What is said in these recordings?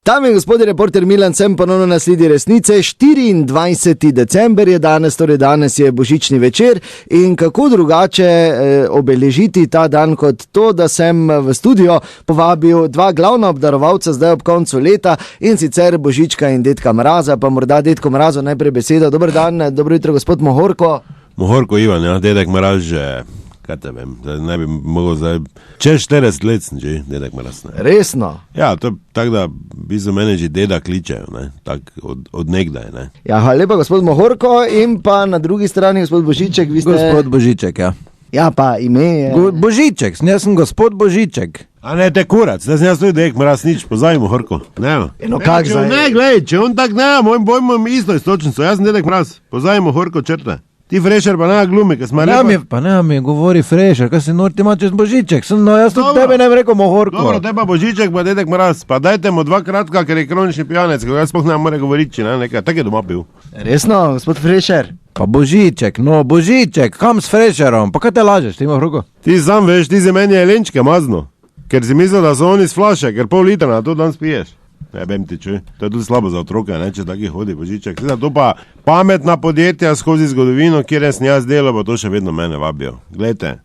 Tam je gospodin reporter Milan, sem ponovno na sledi resnice. 24. december je danes, torej danes je božični večer in kako drugače obeležiti ta dan kot to, da sem v studio povabil dva glavna obdarovalca zdaj ob koncu leta in sicer Božička in Dedka Mraza, pa morda Dedko Mrazu najprej besedo. Dober dan, dobro jutro gospod Mohorko. Mohorko Ivan, ja, Dedek Mraz že, kaj te vem, ne bi mogel zdaj, čez 40 let sem že Dedek Mraz. Ne. Resno? Ja, to je tako, da bi za mene že deda kličejo, ne, tako od nekdaj, ne. Ja, hvala lepa gospod Mohorko in pa na drugi strani gospod Božiček, vi ste... Gospod Božiček, ja. Ja, pa ime je... Božiček, jaz sem gospod Božiček. A ne, te kurac, da sem jaz tudi Dedek Mraz nič, pozaj Mohorko, ne. No, kak zdaj? Ne, glej, če on tak ne, mojim bojmom isto istočnico, jaz sem Dedek Mraz, pozaj Mohorko črte. Ti Frešer pa ne glumi, kaj smo repa... Pa ne mi govori Frešer, kaj si nor ti ima čez Božiček, no jaz tudi tebe ne bi rekel Mohorko. Dobro, teba Božiček pa Dedek Mraz, pa dajte mu dva kratka, ker je kronični pijanec, ko jaz spoh ne more govoriti, ne, nekaj, tak je doma pil. Resno, gospod Frešer? Pa Božiček, no Božiček, kam s Frešerom, pa kaj te lažeš, ti Mohorko? Ti sam veš, ti za meni je lenčke mazno, ker si mislil, da so oni z flaše, ker pol litra na to dan spiješ. Ne vem ti, čuj, to je tudi slabo za otroke, ne, če taki hodi Božiček. Zdaj, to pa pametna podjetja skozi zgodovino, kjer sem jaz delal, pa to še vedno mene vabijo. Glejte,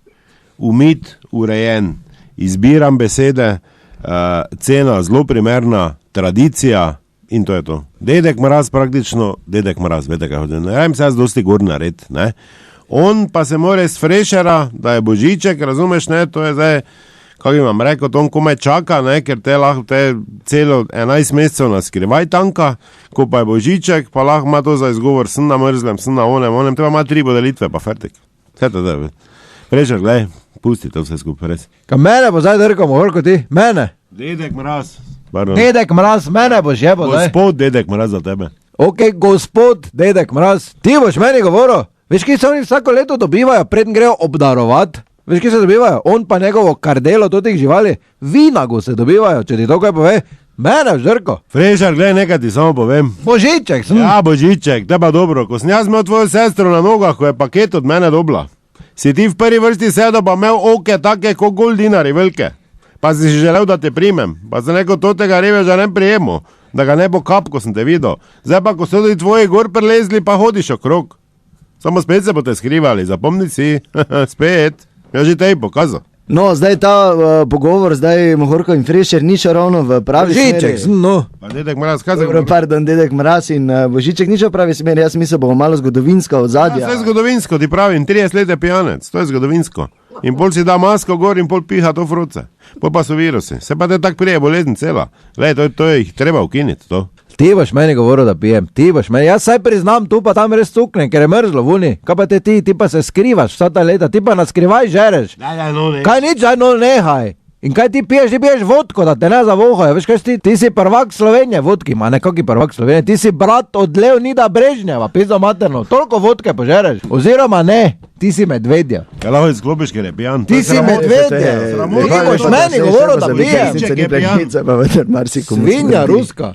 umit, urejen, izbiram besede, cena zelo primerna, tradicija in to je to. Dedek Mraz praktično, Dedek Mraz, vete kaj hodim, ne vem se jaz dosti gor nared, ne. On pa se more s Frešera, da je Božiček, razumeš, ne, to je zdaj... Kako bi vam rekel, on komaj čaka, ne, ker te lahko celo 11 mesecev na skrivaj tanka, ko pa je Božiček, pa lahko ima to za izgovor, sem na mrzlem, sem na onem, treba ima 3 podelitve, pa fertik. Vse to da, Frešer, glej, pusti to vse skupaj, res. Ka mene bo zdaj drgal, Mohorko ti, mene? Dedek Mraz. Pardon. Dedek Mraz, mene boš jebo zdaj. Gospod Dedek Mraz za tebe. Ok, gospod Dedek Mraz, ti boš meni govoril, veš, ki se oni vsako leto dobivajo, preden grejo obdarovat. Veš, kje se dobivajo? On pa njegovo kardelo do teh živali, vinago se dobivajo, če ti to kaj pove. Mene vžrko. Frešer, glej, nekaj ti samo povem. Božiček sem. Ja, Božiček, teba dobro. Ko sem jaz imel tvojo sestro na nogah, ko je paket od mene dobla, si ti v prvi vrsti sedel, pa imel oke take, kot gol dinari velike. Pa si želel, da te primem. Pa sem rekel, to tega reveža ne prijemo, da ga ne bo kap, ko sem te videl. Zdaj pa, ko so tudi tvoji gor prelezli, pa hodiš okrog. Samo spet se boste skrivali, zapomni si, spet. Ja, že te je pokazal. No, zdaj ta pogovor, zdaj Mohorko in Frešer ni še ravno v pravi smeri. Božiček, no. Pa Dedek Mraz, kaj se Dobro, pardon, Dedek Mraz in Božiček ni še v pravi smeri, jaz mislim, bomo malo zgodovinsko odzadja. Ja, vse je zgodovinsko, ti pravim, 30 let je pijanec, to je zgodovinsko. In pol si da masko gor in pol piha to fruce. Pol pa so virusi, se pa te tak prije bolezen cela. Lej, to je jih treba ukiniti, to. Ti boš meni govoril, da pijem, ti boš meni, jaz saj priznam, tu pa tam res cuknem, ker je mrzlo vuni. Kaj pa ti pa se skrivaš vsa ta leta, ti pa naskrivaj žereš. No, ne. Kaj nič, no nehaj. In kaj ti piješ vodko, da te ne zavohajo, veš kaj ti si prvak Slovenije, vodki, ma nekaki prvak Slovenije, ti si brat od Leonida Brežnjeva, pizdo materno, toliko vodke požereš, oziroma ne, ti si medvedja. Ja, lahko izklopiš, ker je pijan. Ti si medvedja, ti boš meni govoril, da pijem. Svinja ruska.